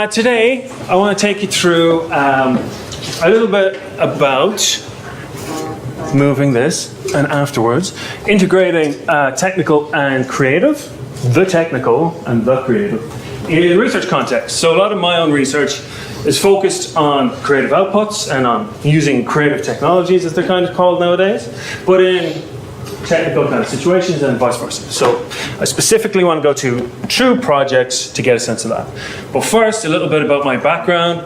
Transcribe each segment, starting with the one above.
Today, I want to take you through a little bit about moving this and afterwards integrating technical and creative, the technical and the creative, in research context. So a lot of my own research is focused on creative outputs and on using creative technologies, as they're kind of called nowadays, but in technical kind of situations and vice versa. So I specifically want to go to true projects to get a sense of that. But first, a little bit about my background.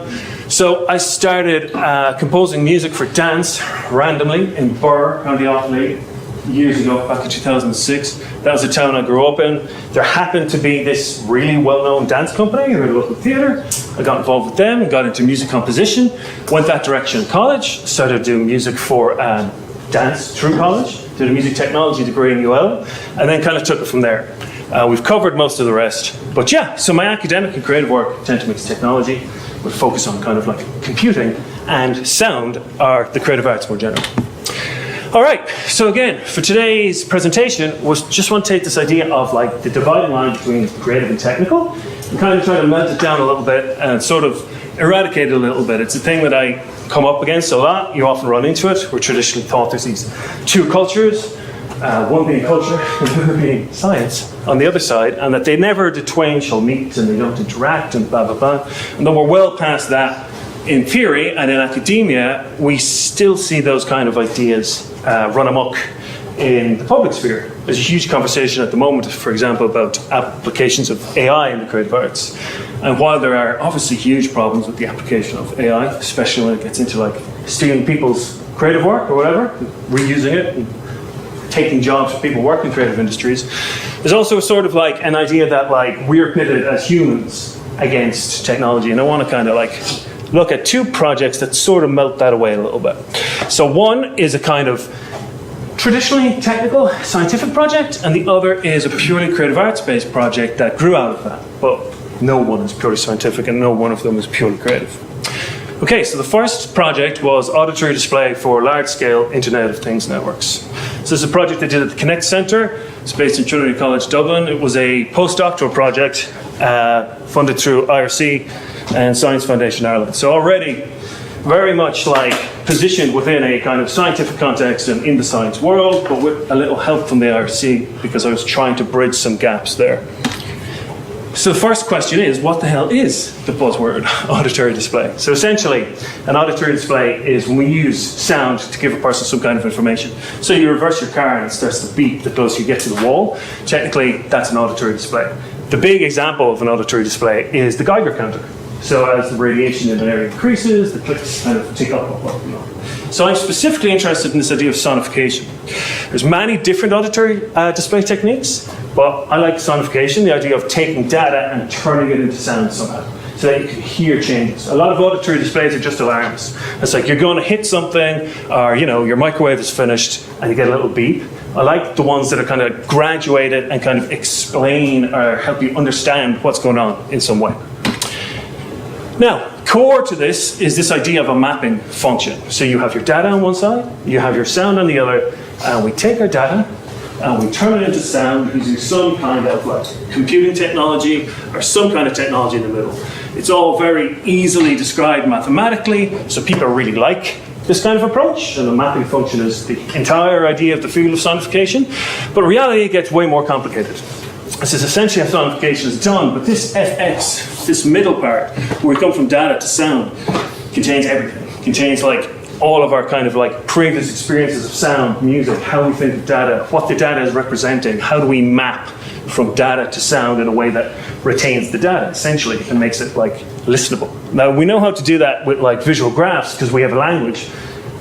So I started composing music for dance randomly in Birr, County Offaly, years ago, back in 2006. That was the town I grew up in. There happened to be this really well-known dance company in a local theatre. I got involved with them, got into music composition, went that direction in college, started doing music for dance through college, did a music technology degree in UL, and then kind of took it from there. We've covered most of the rest. But yeah, so my academic and creative work tend to mix technology with focus on kind of like computing, and sound are the creative arts more generally. All right, so again, for today's presentation, was just want to take this idea of like the dividing line between creative and technical, and kind of try to melt it down a little bit and sort of eradicate it a little bit. It's a thing that I come up against a lot. You often run into it. We're traditionally thought there's these two cultures, one being culture and the other being science on the other side, and that the twain shall meet and they don't interact and blah, blah, blah. And though we're well past that in theory, and in academia, we still see those kind of ideas run amok in the public sphere. There's a huge conversation at the moment, for example, about applications of AI in the creative arts. And while there are obviously huge problems with the application of AI, especially when it gets into like stealing people's creative work or whatever, reusing it and taking jobs from people working in creative industries, there's also sort of like an idea that like we're pitted as humans against technology. And I want to kind of like look at two projects that sort of melt that away a little bit. So one is a kind of traditionally technical scientific project, and the other is a purely creative arts-based project that grew out of that. But no one is purely scientific and no one of them is purely creative. Okay, so the first project was Auditory Display for large-scale Internet of Things networks. So this is a project I did at the Connect Centre. It's based in Trinity College, Dublin. It was a postdoctoral project funded through IRC and Science Foundation Ireland. So already very much like positioned within a kind of scientific context and in the science world, but with a little help from the IRC because I was trying to bridge some gaps there. So the first question is, what the hell is the buzzword auditory display? So essentially, an auditory display is when we use sound to give a person some kind of information. So you reverse your car and it starts to beep the closer you get to the wall. Technically, that's an auditory display. The big example of an auditory display is the Geiger counter. So as the radiation in an area increases, the clicks kind of tick up. So I'm specifically interested in this idea of sonification. There's many different auditory display techniques, but I like sonification, the idea of taking data and turning it into sound somehow, so that you can hear changes. A lot of auditory displays are just alarms. It's like you're going to hit something, or your microwave is finished, and you get a little beep. I like the ones that are kind of graduated and kind of explain or help you understand what's going on in some way. Now, core to this is this idea of a mapping function. So you have your data on one side, you have your sound on the other, and we take our data and we turn it into sound using some kind of like computing technology or some kind of technology in the middle. It's all very easily described mathematically, so people really like this kind of approach, and the mapping function is the entire idea of the field of sonification. But in reality, it gets way more complicated. This is essentially how sonification is done, but this FX, this middle part, where we come from data to sound, contains everything. It contains like all of our kind of like previous experiences of sound, music, how we think of data, what the data is representing, how do we map from data to sound in a way that retains the data, essentially, and makes it like listenable. Now, we know how to do that with like visual graphs because we have a language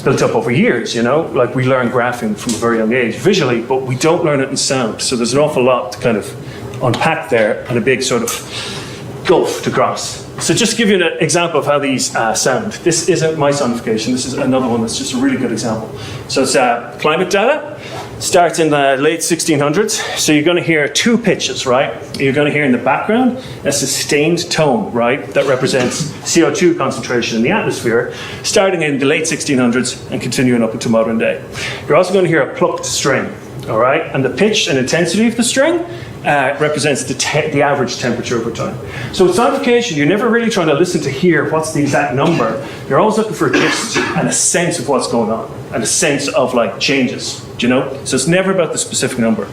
built up over years, like we learn graphing from a very young age visually, but we don't learn it in sound. So there's an awful lot to kind of unpack there and a big sort of gulf to cross. So just to give you an example of how these sound. This isn't my sonification. This is another one that's just a really good example. So it's climate data. Starts in the late 1600s. So you're going to hear two pitches, right? You're going to hear in the background a sustained tone, right? That represents CO2 concentration in the atmosphere, starting in the late 1600s and continuing up into modern day. You're also going to hear a plucked string, all right? And the pitch and intensity of the string represents the average temperature over time. So with sonification, you're never really trying to listen to hear what's the exact number. You're always looking for a gist and a sense of what's going on, and a sense of like changes, do you know? So it's never about the specific number.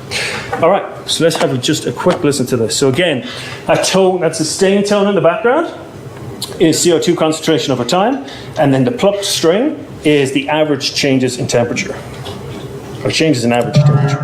All right, so let's have just a quick listen to this. So again, a tone, that sustained tone in the background is CO2 concentration over time, and then the plucked string is the average changes in temperature, or changes in average temperature.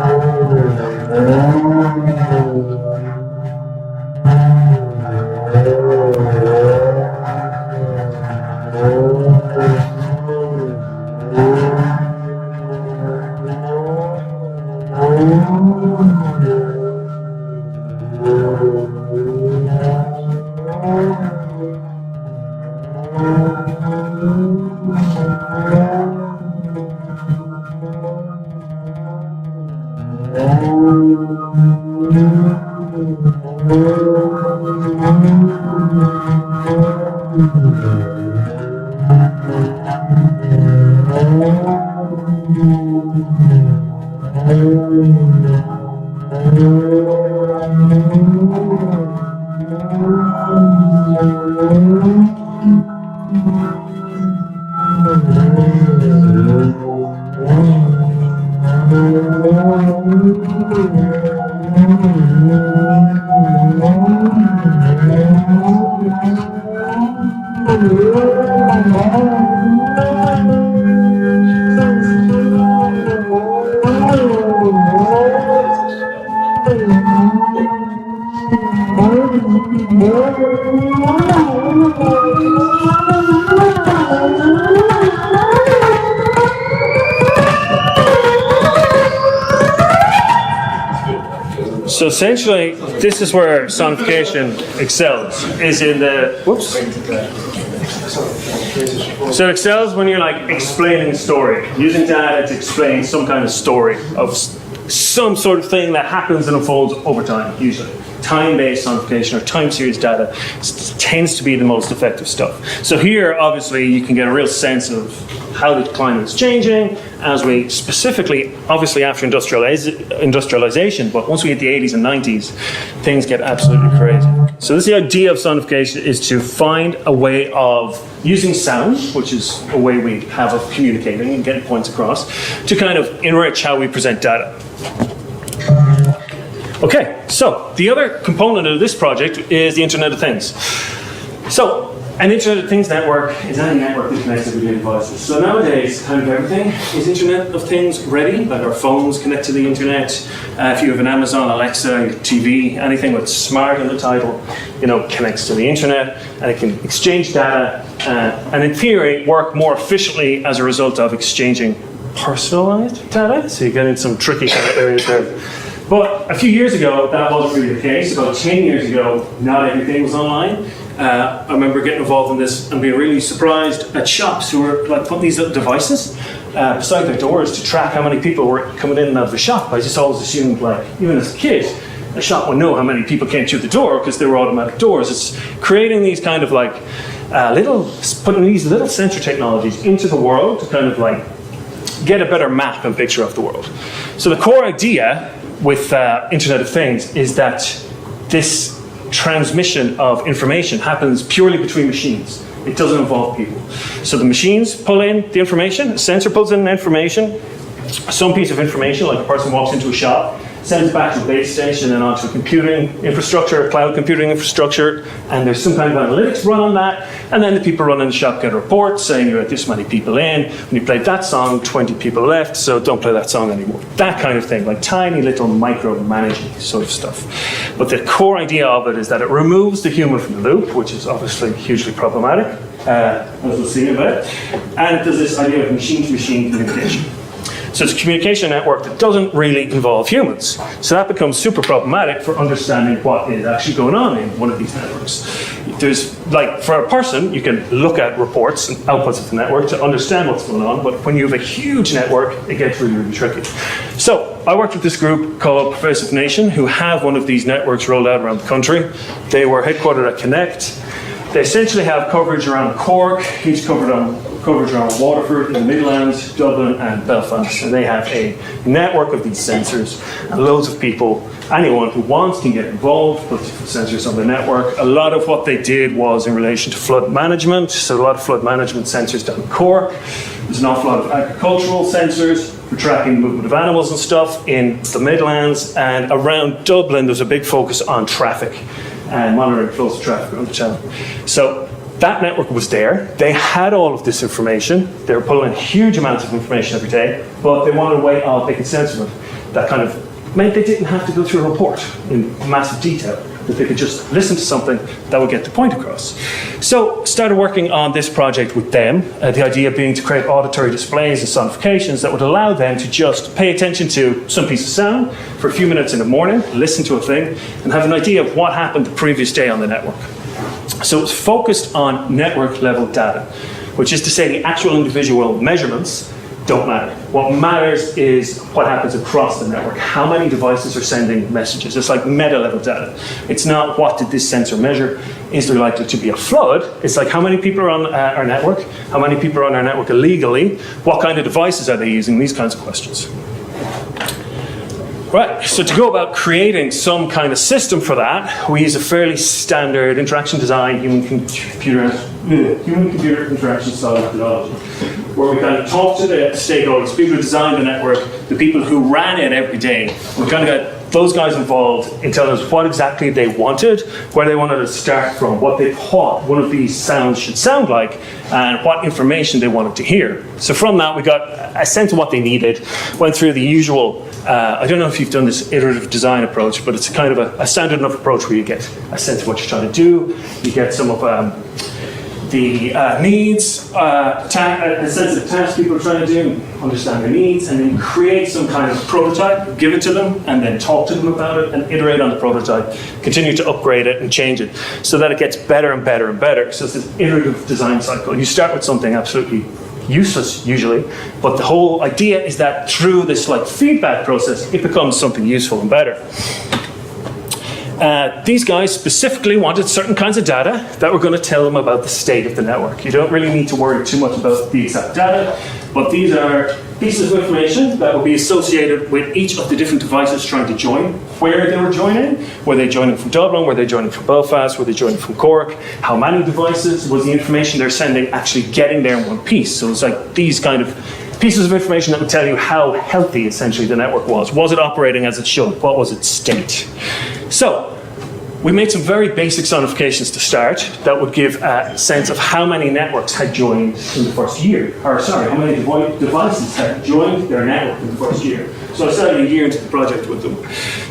So essentially, this is where sonification excels, is in the, whoops. So it excels when you're like explaining a story, using data to explain some kind of story of some sort of thing that happens and unfolds over time, usually. Time-based sonification or time series data tends to be the most effective stuff. So here, obviously, you can get a real sense of how the climate is changing as we specifically, obviously after industrialization, but once we hit the 80s and 90s, things get absolutely crazy. So this is the idea of sonification, is to find a way of using sound, which is a way we have of communicating and getting points across, to kind of enrich how we present data. Okay, so the other component of this project is the Internet of Things. So an Internet of Things network is any network that connects to remote devices. So nowadays, kind of everything is Internet of Things ready, like our phones connect to the Internet. If you have an Amazon Alexa, your TV, anything with smart in the title, you know, connects to the Internet, and it can exchange data, and in theory, work more efficiently as a result of exchanging personalized data. So you get into some tricky kind of areas there. But a few years ago, that wasn't really the case. About 10 years ago, not everything was online. I remember getting involved in this and being really surprised at shops who were like putting these little devices beside their doors to track how many people were coming in and out of the shop. I just always assumed, like, even as a kid, a shop would know how many people came through the door because they were automatic doors. It's creating these kind of like putting these little sensor technologies into the world to kind of like get a better map and picture of the world. So the core idea with Internet of Things is that this transmission of information happens purely between machines. It doesn't involve people. So the machines pull in the information, a sensor pulls in the information, some piece of information, like a person walks into a shop, sends back to a base station and onto a computing infrastructure, a cloud computing infrastructure, and there's some kind of analytics run on that, and then the people running the shop get a report saying you had this many people in, when you played that song, 20 people left, so don't play that song anymore. That kind of thing, like tiny little micro-managing sort of stuff. But the core idea of it is that it removes the human from the loop, which is obviously hugely problematic, as we'll see in a bit, and there's this idea of machine-to-machine communication. So it's a communication network that doesn't really involve humans. So that becomes super problematic for understanding what is actually going on in one of these networks. There's, like, for a person, you can look at reports and outputs of the network to understand what's going on, but when you have a huge network, it gets really, really tricky. So I worked with this group called Pervasive Nation, who have one of these networks rolled out around the country. They were headquartered at Connect. They essentially have coverage around Cork, huge coverage coverage around Waterford in the Midlands, Dublin and Belfast. And they have a network of these sensors, and loads of people, anyone who wants can get involved, put sensors on the network. A lot of what they did was in relation to flood management, so a lot of flood management sensors down in Cork. There's an awful lot of agricultural sensors for tracking the movement of animals and stuff in the Midlands, and around Dublin there's a big focus on traffic and monitoring flows of traffic around the town. So that network was there. They had all of this information. They were pulling huge amounts of information every day, but they wanted a way of making sense of it. That kind of meant they didn't have to go through a report in massive detail, that they could just listen to something that would get the point across. So started working on this project with them, the idea being to create auditory displays and sonifications that would allow them to just pay attention to some piece of sound for a few minutes in the morning, listen to a thing, and have an idea of what happened the previous day on the network. So it's focused on network level data, which is to say the actual individual measurements don't matter. What matters is what happens across the network. How many devices are sending messages? It's like meta level data. It's not what did this sensor measure? Is there likely to be a flood? It's like how many people are on our network? How many people are on our network illegally? What kind of devices are they using? These kinds of questions. Right, so to go about creating some kind of system for that, we use a fairly standard interaction design, human-computer interaction style methodology, where we kind of talk to the stakeholders, people who designed the network, the people who ran it every day. We kind of got those guys involved in telling us what exactly they wanted, where they wanted to start from, what they thought one of these sounds should sound like, and what information they wanted to hear. So from that, we got a sense of what they needed, went through the usual, I don't know if you've done this iterative design approach, but it's kind of a standard enough approach where you get a sense of what you're trying to do, you get some of the needs, a sense of the tasks people are trying to do, understand their needs, and then create some kind of prototype, give it to them, and then talk to them about it, and iterate on the prototype, continue to upgrade it and change it, so that it gets better and better and better. So it's this iterative design cycle. You start with something absolutely useless usually, but the whole idea is that through this like feedback process, it becomes something useful and better. These guys specifically wanted certain kinds of data that were going to tell them about the state of the network. You don't really need to worry too much about the exact data, but these are pieces of information that will be associated with each of the different devices trying to join, where they were joining. Were they joining from Dublin? Were they joining from Belfast? Were they joining from Cork? How many devices? Was the information they're sending actually getting there in one piece? So it's like these kind of pieces of information that would tell you how healthy essentially the network was. Was it operating as it should? What was its state? So we made some very basic sonifications to start that would give a sense of how many networks had joined in the first year. Or sorry, how many devices had joined their network in the first year. So I started a year into the project with them.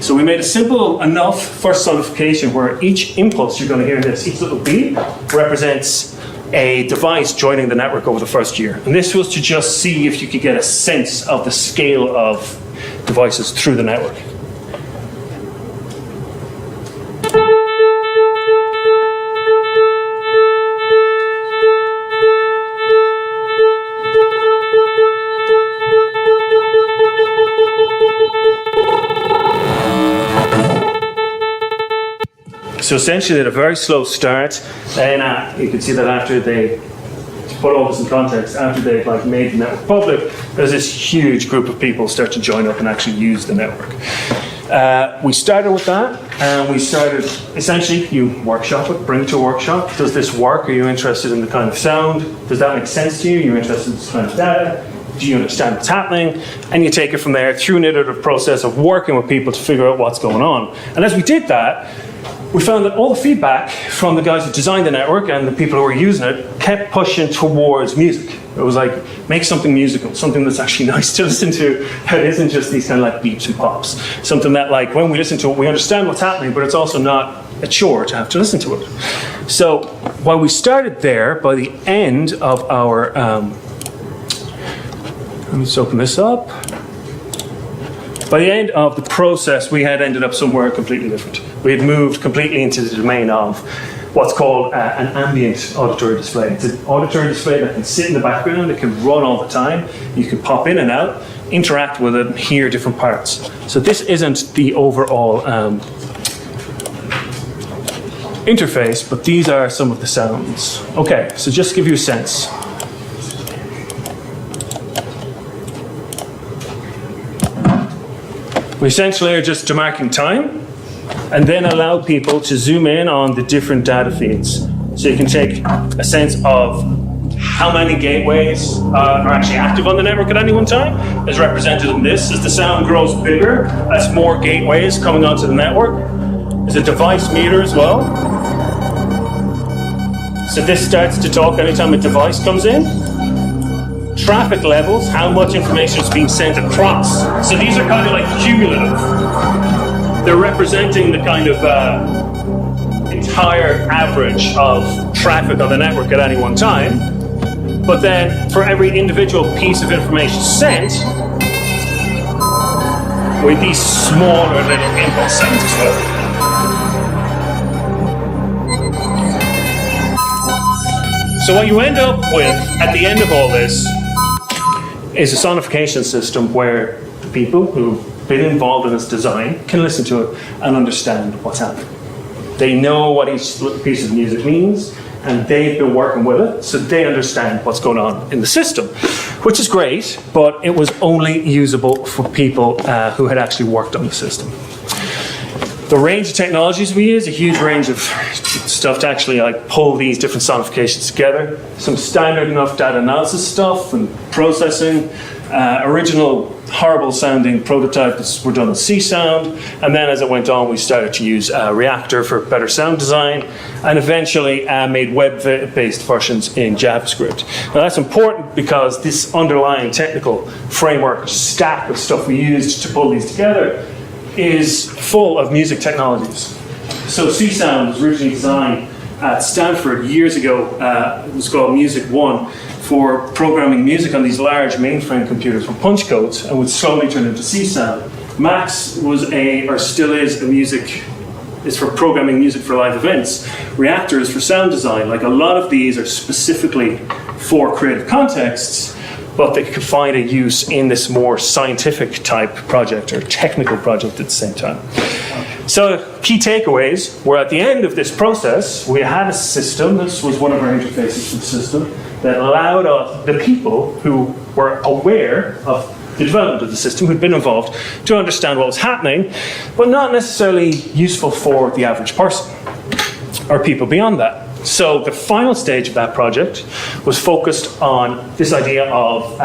So we made a simple enough first sonification where each impulse you're going to hear in this, each little beep, represents a device joining the network over the first year. And this was to just see if you could get a sense of the scale of devices through the network. So essentially, at a very slow start, and you can see that after they, to put all this in context, after they've like made the network public, there's this huge group of people start to join up and actually use the network. We started with that, and we started, essentially, you workshop it, bring it to a workshop. Does this work? Are you interested in the kind of sound? Does that make sense to you? Are you interested in this kind of data? Do you understand what's happening? And you take it from there through an iterative process of working with people to figure out what's going on. And as we did that, we found that all the feedback from the guys who designed the network and the people who were using it kept pushing towards music. It was like, make something musical, something that's actually nice to listen to, that isn't just these kind of like beeps and pops. Something that like, when we listen to it, we understand what's happening, but it's also not a chore to have to listen to it. So while we started there, by the end of our, let me just open this up. By the end of the process, we had ended up somewhere completely different. We had moved completely into the domain of what's called an ambient auditory display. It's an auditory display that can sit in the background, it can run all the time, you can pop in and out, interact with it, hear different parts. So this isn't the overall interface, but these are some of the sounds. Okay, so just to give you a sense. We essentially are just demarking time and then allow people to zoom in on the different data feeds. So you can take a sense of how many gateways are actually active on the network at any one time, as represented in this. As the sound grows bigger, that's more gateways coming onto the network. There's a device meter as well. So this starts to talk anytime a device comes in. Traffic levels, how much information is being sent across. So these are kind of like cumulative. They're representing the kind of entire average of traffic on the network at any one time. But then for every individual piece of information sent, with these smaller little impulse sounds as well. So what you end up with at the end of all this is a sonification system where the people who've been involved in its design can listen to it and understand what's happening. They know what each piece of music means, and they've been working with it, so they understand what's going on in the system, which is great, but it was only usable for people who had actually worked on the system. The range of technologies we use, a huge range of stuff to actually pull these different sonifications together. Some standard enough data analysis stuff and processing. Original horrible sounding prototypes were done in C sound, and then as it went on we started to use Reactor for better sound design, and eventually made web-based versions in JavaScript. Now that's important because this underlying technical framework stack of stuff we used to pull these together is full of music technologies. So C sound was originally designed at Stanford years ago. It was called Music 1 for programming music on these large mainframe computers for punch codes, and would slowly turn into C sound. Max was still is for programming music for live events. Reactor is for sound design. Like a lot of these are specifically for creative contexts, but they could find a use in this more scientific type project or technical project at the same time. So key takeaways were at the end of this process, we had a system, this was one of our interfaces to the system, that allowed the people who were aware of the development of the system, who'd been involved, to understand what was happening, but not necessarily useful for the average person or people beyond that. So the final stage of that project was focused on this idea of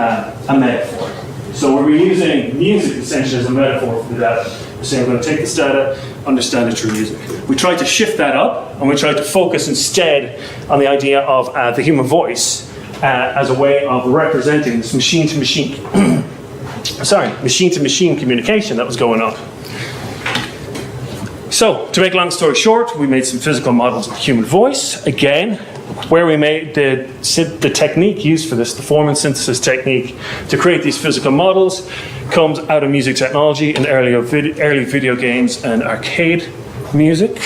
a metaphor. So we're using music essentially as a metaphor for the data. We're saying we're going to take this data, understand it through music. We tried to shift that up, and we tried to focus instead on the idea of the human voice as a way of representing this machine-to-machine communication that was going on. So, to make a long story short, we made some physical models of the human voice. Again, where we made the technique used for this, the Foreman synthesis technique, to create these physical models, comes out of music technology and early video games and arcade music.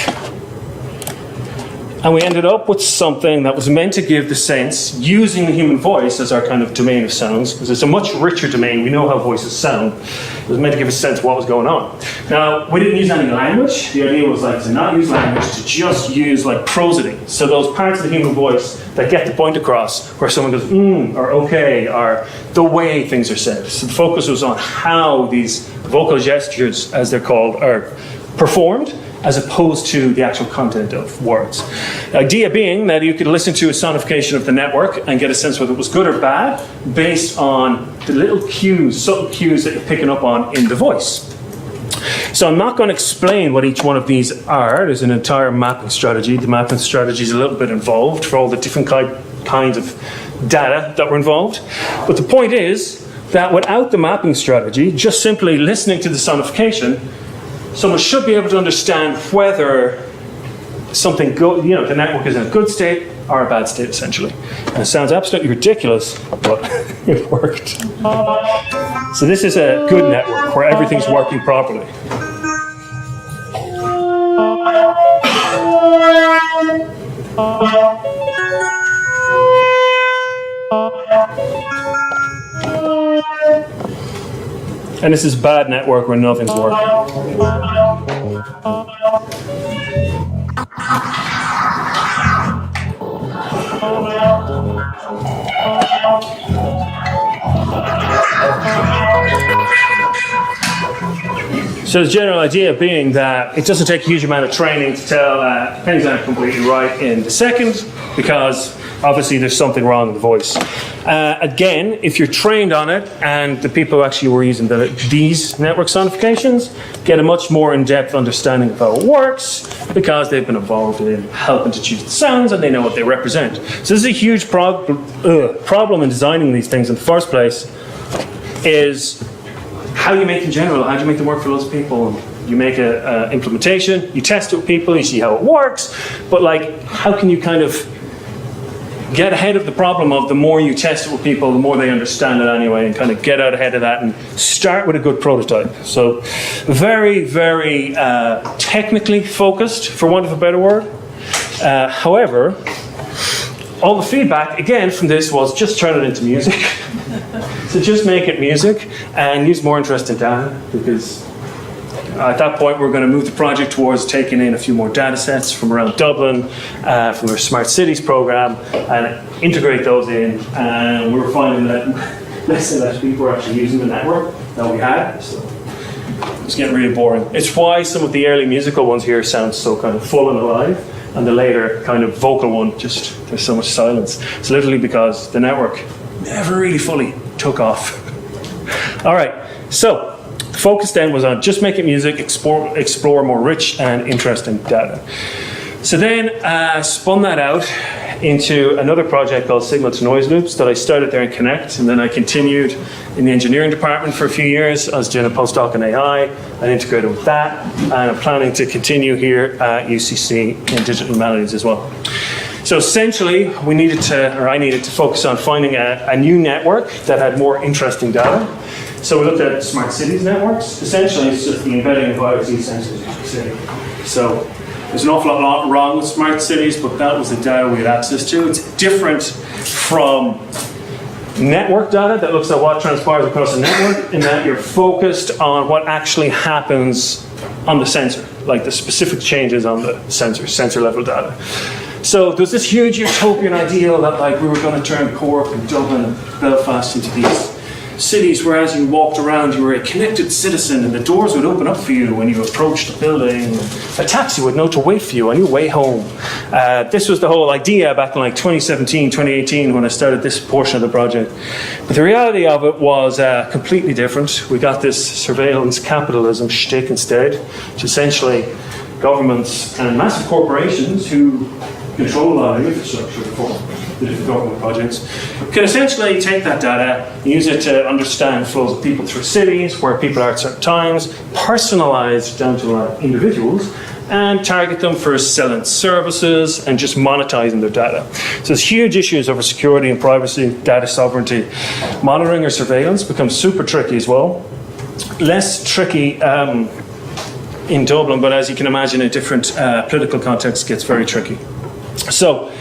And we ended up with something that was meant to give the sense, using the human voice as our kind of domain of sounds, because it's a much richer domain. We know how voices sound. It was meant to give a sense of what was going on. Now, we didn't use any language. The idea was to not use language, to just use prosody. So those parts of the human voice that get the point across, where someone goes, or okay, or the way things are said. So the focus was on how these vocal gestures, as they're called, are performed, as opposed to the actual content of words. The idea being that you could listen to a sonification of the network and get a sense whether it was good or bad based on the little cues, subtle cues that you're picking up on in the voice. So I'm not going to explain what each one of these are. There's an entire mapping strategy. The mapping strategy is a little bit involved for all the different kinds of data that were involved. But the point is that without the mapping strategy, just simply listening to the sonification, someone should be able to understand whether something good, the network is in a good state or a bad state, essentially. And it sounds absolutely ridiculous, but it worked. So this is a good network where everything's working properly. And this is a bad network where nothing's working. So the general idea being that it doesn't take a huge amount of training to tell pennies aren't completely right in the second, because obviously there's something wrong with the voice. Again, if you're trained on it, and the people who actually were using these network sonifications get a much more in-depth understanding of how it works, because they've been involved in helping to choose the sounds and they know what they represent. So this is a huge problem in designing these things in the first place, is how do you make in general, how do you make them work for lots of people? You make an implementation, you test it with people, you see how it works, but like, how can you kind of get ahead of the problem of the more you test it with people, the more they understand it anyway, and kind of get out ahead of that and start with a good prototype. So very, very technically focused, for want of a better word. However, all the feedback, again, from this was just turn it into music. So just make it music and use more interesting data, because at that point we're going to move the project towards taking in a few more data sets from around Dublin, from our Smart Cities program, and integrate those in. And we were finding that less and less people were actually using the network that we had. So it's getting really boring. It's why some of the early musical ones here sound so kind of full and alive, and the later kind of vocal one, just there's so much silence. It's literally because the network never really fully took off. All right, so the focus then was on just making music, explore more rich and interesting data. So then spun that out into another project called Signal to Noise Loops that I started there in Connect, and then I continued in the engineering department for a few years. I was doing a postdoc in AI and integrated with that, and I'm planning to continue here at UCC in digital humanities as well. So essentially, I needed to focus on finding a new network that had more interesting data. So we looked at smart cities networks. Essentially, it's just the embedding of IoT sensors in the city. So there's an awful lot wrong with smart cities, but that was the data we had access to. It's different from network data that looks at what transpires across a network, in that you're focused on what actually happens on the sensor, like the specific changes on the sensor level data. So there was this huge utopian ideal that like we were going to turn Cork and Dublin and Belfast into these cities where as you walked around you were a connected citizen, and the doors would open up for you when you approached the building. A taxi would know to wait for you on your way home. This was the whole idea back in like 2017, 2018 when I started this portion of the project. But the reality of it was completely different. We got this surveillance capitalism shtick instead, which essentially governments and massive corporations who control a lot of infrastructure for the different government projects can essentially take that data and use it to understand flows of people through cities, where people are at certain times, personalised down to individuals, and target them for selling services and just monetising their data. So there's huge issues over security and privacy, data sovereignty. Monitoring or surveillance becomes super tricky as well. Less tricky in Dublin, but as you can imagine, in different political contexts, gets very tricky. So,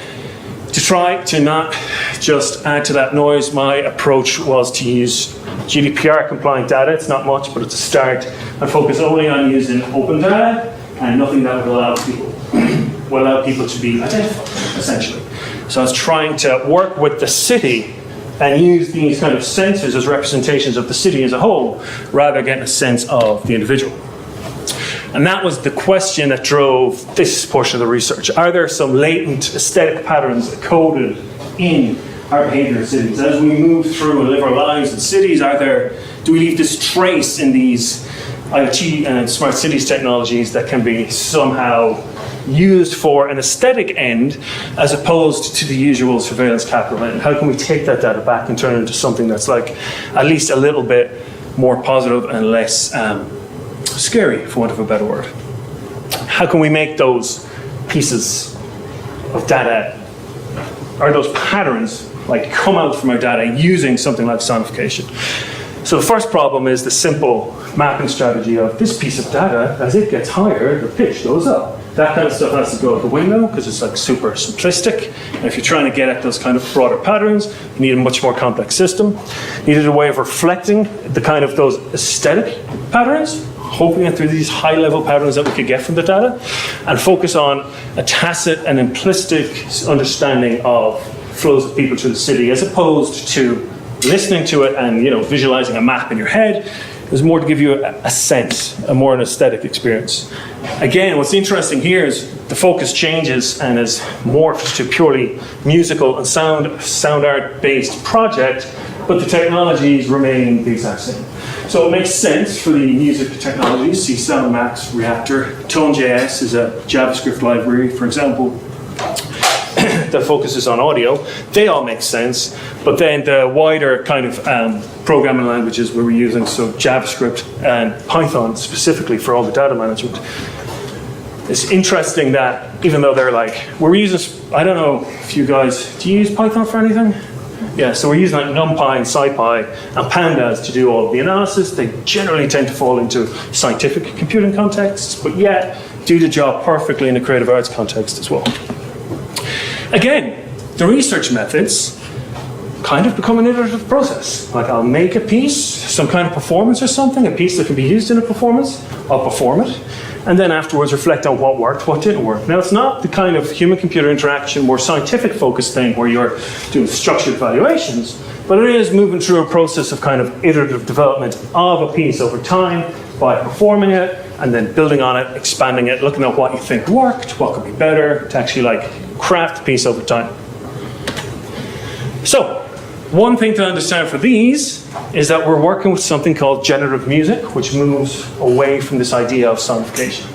to try to not just add to that noise, my approach was to use GDPR compliant data. It's not much, but it's a start, and focus only on using open data and nothing that would allow people to be identified, essentially. So I was trying to work with the city and use these kind of sensors as representations of the city as a whole, rather than getting a sense of the individual. And that was the question that drove this portion of the research. Are there some latent aesthetic patterns coded in our behavior in cities? As we move through and live our lives in cities, do we leave this trace in these IoT and smart cities technologies that can be somehow used for an aesthetic end as opposed to the usual surveillance capital end? How can we take that data back and turn it into something that's like at least a little bit more positive and less scary, for want of a better word? How can we make those pieces of data, or those patterns, like come out from our data using something like sonification? So the first problem is the simple mapping strategy of this piece of data. As it gets higher, the pitch goes up. That kind of stuff has to go out the window because it's like super simplistic. And if you're trying to get at those kind of broader patterns, you need a much more complex system. You needed a way of reflecting the kind of those aesthetic patterns, hoping that through these high-level patterns that we could get from the data, and focus on a tacit and implicit understanding of flows of people through the city, as opposed to listening to it and visualizing a map in your head. was more to give you a sense, a more an aesthetic experience. Again, what's interesting here is the focus changes and is morphed to purely musical and sound art based project, but the technologies remain the exact same. So it makes sense for the music technologies. See SoundMax, Reactor, Tone.js is a JavaScript library, for example, that focuses on audio. They all make sense, but then the wider kind of programming languages we were using, so JavaScript and Python specifically for all the data management. It's interesting that even though they're like, we're using, I don't know if you guys, do you use Python for anything? Yeah, so we're using like NumPy and SciPy and Pandas to do all of the analysis. They generally tend to fall into scientific computing contexts, but yet do the job perfectly in a creative arts context as well. Again, the research methods kind of become an iterative process. Like I'll make a piece, some kind of performance or something, a piece that can be used in a performance, I'll perform it, and then afterwards reflect on what worked, what didn't work. Now it's not the kind of human-computer interaction, more scientific-focused thing where you're doing structured evaluations, but it is moving through a process of kind of iterative development of a piece over time by performing it and then building on it, expanding it, looking at what you think worked, what could be better, to actually like craft the piece over time. So, one thing to understand for these is that we're working with something called generative music, which moves away from this idea of sonification.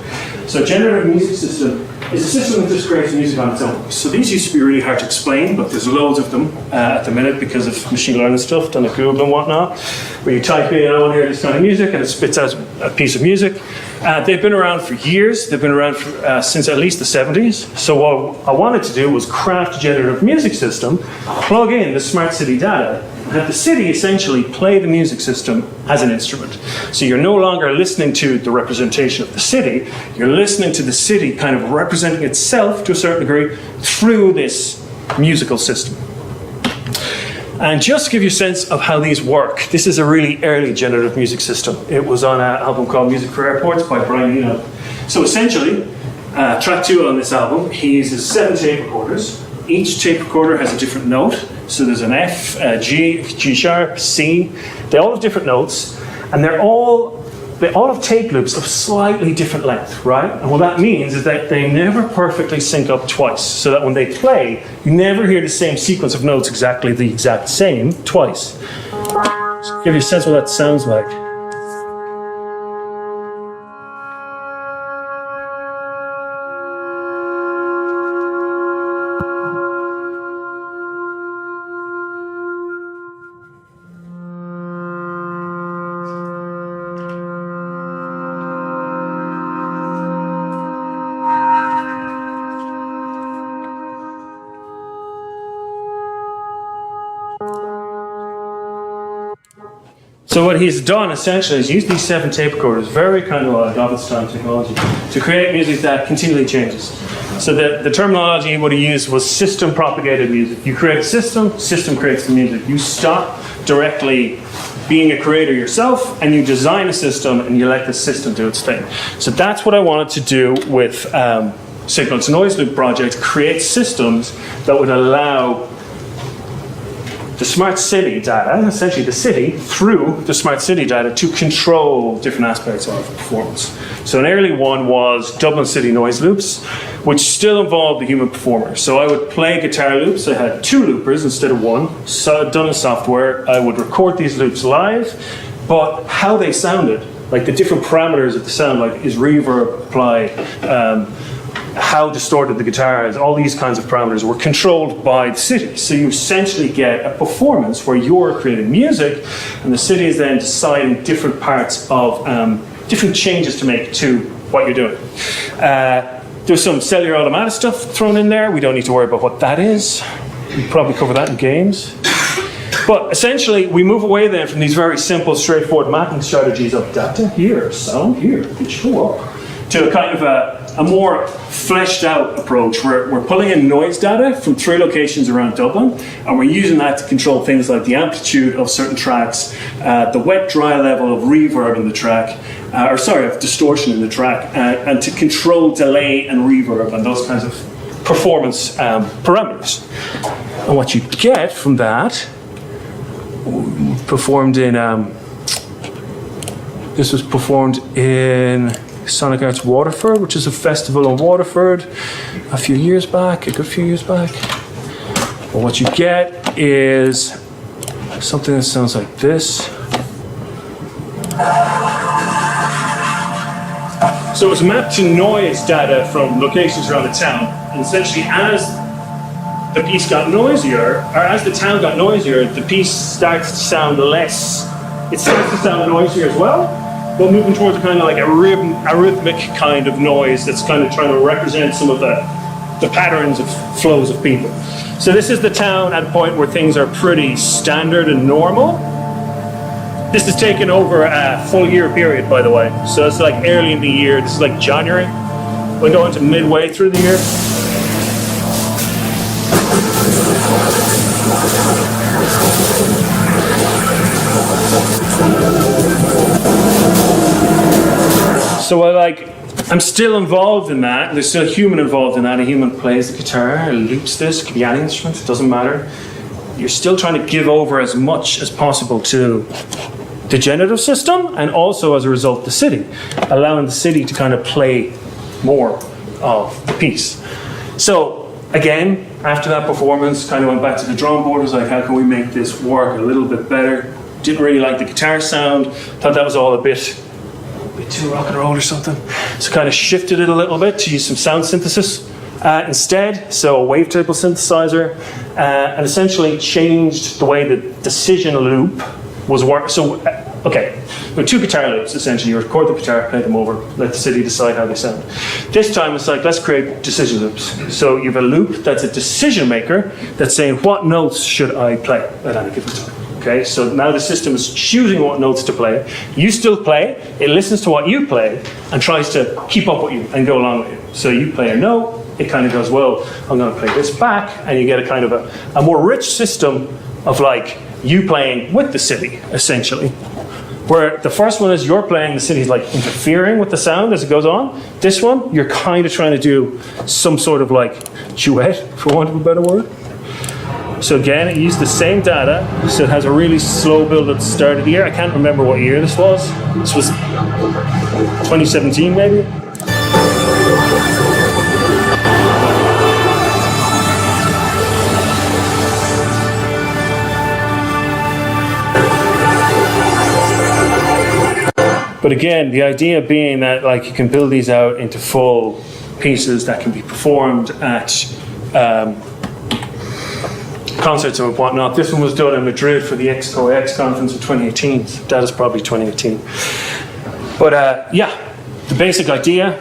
So generative music system is a system that just creates music on its own. So these used to be really hard to explain, but there's loads of them at the minute because of machine learning stuff done at Google and whatnot, where you type in, I want to hear this kind of music, and it spits out a piece of music. They've been around for years. They've been around for, since at least the 70s. So what I wanted to do was craft a generative music system, plug in the smart city data, and have the city essentially play the music system as an instrument. So you're no longer listening to the representation of the city, you're listening to the city kind of representing itself to a certain degree through this musical system. And just to give you a sense of how these work, this is a really early generative music system. It was on an album called Music for Airports by Brian Eno. So essentially, track 2 on this album, he uses 7 tape recorders. Each tape recorder has a different note. So there's an F, a G, G sharp, C. They all have different notes, and they all have tape loops of slightly different length, right? And what that means is that they never perfectly sync up twice, so that when they play, you never hear the same sequence of notes exactly the exact same twice. Just to give you a sense of what that sounds like. So what he's done essentially is use these 7 tape recorders, very kind of like of its time technology, to create music that continually changes. So the terminology he would have used was system propagated music. You create a system, system creates the music. You stop directly being a creator yourself and you design a system and you let the system do its thing. So that's what I wanted to do with Signal to Noise Loop project, create systems that would allow the smart city data, essentially the city, through the smart city data to control different aspects of performance. So an early one was Dublin City Noise Loops, which still involved the human performer. So I would play guitar loops. I had 2 loopers instead of 1, so done in software. I would record these loops live, but how they sounded, like the different parameters of the sound, like is reverb applied, how distorted the guitar is, all these kinds of parameters were controlled by the city. So you essentially get a performance where you're creating music and the city is then deciding different parts of, different changes to make to what you're doing. There's some cellular automatic stuff thrown in there. We don't need to worry about what that is. We'll probably cover that in games. But essentially, we move away then from these very simple, straightforward mapping strategies of data here, sound here, it show up, to a kind of a more fleshed out approach where we're pulling in noise data from 3 locations around Dublin and we're using that to control things like the amplitude of certain tracks, the wet dry level of reverb in the track, of distortion in the track, and to control delay and reverb and those kinds of performance parameters. And what you get from that, performed in This was performed in Sonic Arts Waterford, which is a festival in Waterford a good few years back. But what you get is something that sounds like this. So it was mapped to noise data from locations around the town. And essentially, as the piece got noisier, or as the town got noisier, the piece starts to sound less. It starts to sound noisier as well, but moving towards a kind of like a rhythmic kind of noise that's kind of trying to represent some of the patterns of flows of people. So this is the town at a point where things are pretty standard and normal. This is taken over a full year period, by the way. So it's like early in the year. This is like January. We're going to midway through the year. So I'm still involved in that. There's still a human involved in that. A human plays the guitar, loops this, it could be any instrument, it doesn't matter. You're still trying to give over as much as possible to the generative system, and also as a result the city, allowing the city to kind of play more of the piece. So again, after that performance, kind of went back to the drawing board, was like, how can we make this work a little bit better? Didn't really like the guitar sound, thought that was all a bit too rock and roll or something. So kind of shifted it a little bit to use some sound synthesis instead, so a wavetable synthesizer, and essentially changed the way the decision loop was work. So, okay, with two guitar loops, essentially, you record the guitar, play them over, let the city decide how they sound. This time it's like, let's create decision loops. So you have a loop that's a decision maker that's saying, what notes should I play at any given time? Okay, so now the system is choosing what notes to play. You still play, it listens to what you play, and tries to keep up with you and go along with you. So you play a note, it kind of goes, well, I'm going to play this back, and you get a kind of a more rich system of like, you playing with the city, essentially. Where the first one is you're playing, the city's like interfering with the sound as it goes on. This one, you're kind of trying to do some sort of like duet, for want of a better word. So again, it used the same data, so it has a really slow build at the start of the year. I can't remember what year this was. This was 2017 maybe? But again, the idea being that like you can build these out into full pieces that can be performed at concerts and whatnot. This one was done in Madrid for the XCOX conference of 2018. So that is probably 2018. But yeah, the basic idea,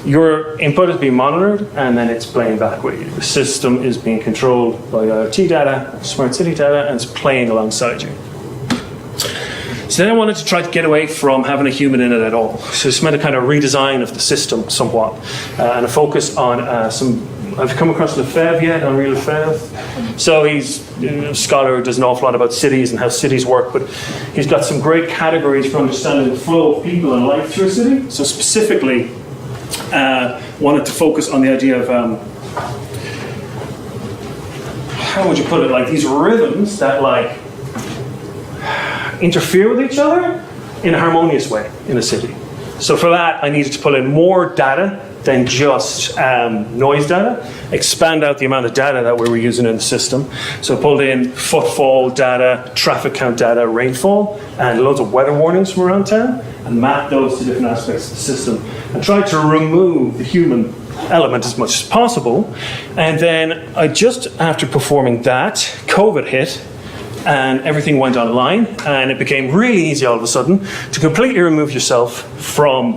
your input is being monitored and then it's playing back with you. The system is being controlled by IoT data, smart city data, and it's playing alongside you. So then I wanted to try to get away from having a human in it at all. So this meant a kind of redesign of the system somewhat, and a focus on have you come across Lefebvre yet, Henri Lefebvre? So he's a scholar who does an awful lot about cities and how cities work, but he's got some great categories for understanding the flow of people and life through a city. So specifically, wanted to focus on the idea of, how would you put it, like these rhythms that like interfere with each other in a harmonious way in a city. So for that, I needed to pull in more data than just noise data, expand out the amount of data that we were using in the system. So I pulled in footfall data, traffic count data, rainfall, and loads of weather warnings from around town, and mapped those to different aspects of the system, and tried to remove the human element as much as possible. And then just after performing that, COVID hit, and everything went online, and it became really easy all of a sudden to completely remove yourself from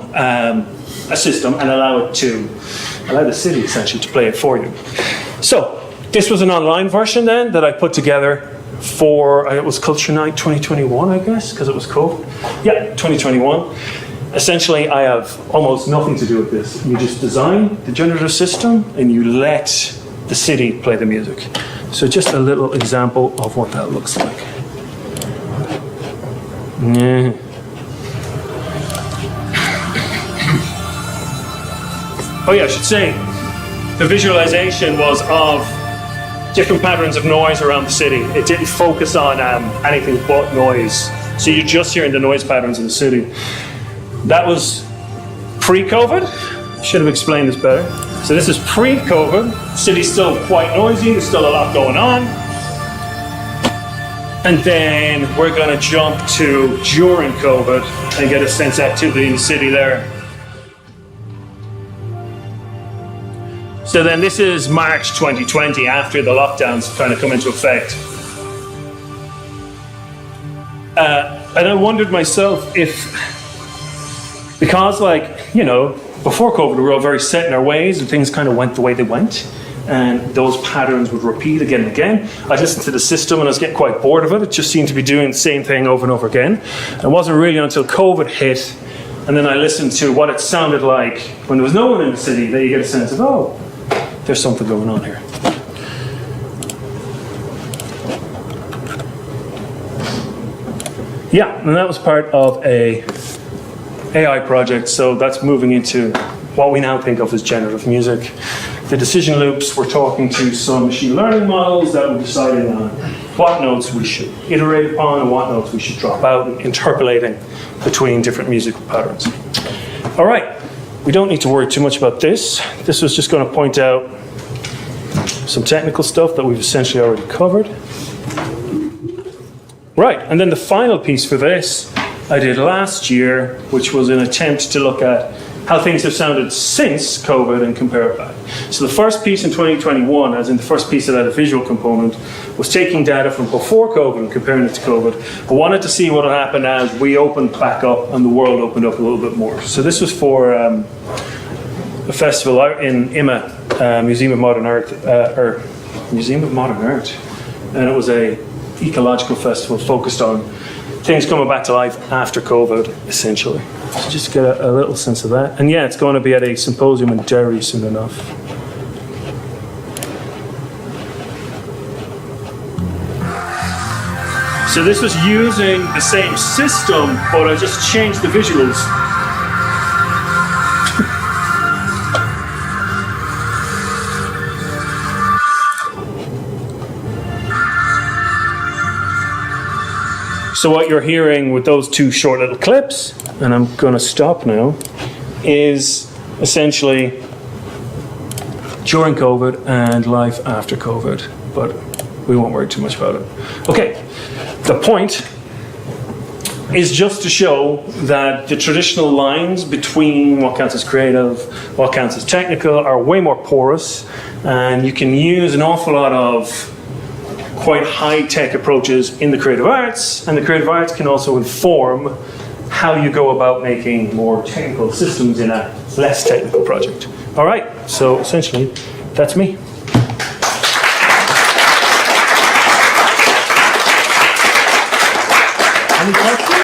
a system and allow the city essentially to play it for you. So this was an online version then that I put together for, it was Culture Night 2021, I guess, because it was COVID. Yeah, 2021. Essentially, I have almost nothing to do with this. You just design the generative system and you let the city play the music. So just a little example of what that looks like. Yeah. Oh yeah, I should say, the visualization was of different patterns of noise around the city. It didn't focus on anything but noise. So you're just hearing the noise patterns in the city. That was pre-COVID. Should have explained this better. So this is pre-COVID. The city's still quite noisy. There's still a lot going on. And then we're going to jump to during COVID and get a sense of activity in the city there. So then this is March 2020, after the lockdowns kind of come into effect. And I wondered myself if, because before COVID we were all very set in our ways and things kind of went the way they went, and those patterns would repeat again and again. I listened to the system and I was getting quite bored of it. It just seemed to be doing the same thing over and over again. It wasn't really until COVID hit, and then I listened to what it sounded like when there was no one in the city, that you get a sense of, oh, there's something going on here. Yeah, and that was part of a AI project, so that's moving into what we now think of as generative music. The decision loops, we're talking to some machine learning models that we're deciding on what notes we should iterate upon and what notes we should drop out, and interpolating between different musical patterns. All right, we don't need to worry too much about this. This was just going to point out some technical stuff that we've essentially already covered. Right, and then the final piece for this I did last year, which was an attempt to look at how things have sounded since COVID and compare it back. So the first piece in 2021, as in the first piece that had a visual component, was taking data from before COVID and comparing it to COVID. I wanted to see what would happen as we opened back up and the world opened up a little bit more. So this was for a festival out in IMA, Museum of Modern Art, and it was a ecological festival focused on things coming back to life after COVID, essentially. So just get a little sense of that. And yeah, it's going to be at a symposium in Derry soon enough. So this was using the same system, but I just changed the visuals. So what you're hearing with those two short little clips, and I'm going to stop now, is essentially during COVID and life after COVID, but we won't worry too much about it. Okay, the point is just to show that the traditional lines between what counts as creative, what counts as technical, are way more porous, and you can use an awful lot of quite high-tech approaches in the creative arts, and the creative arts can also inform how you go about making more technical systems in a less technical project. All right, so essentially, that's me. Any questions?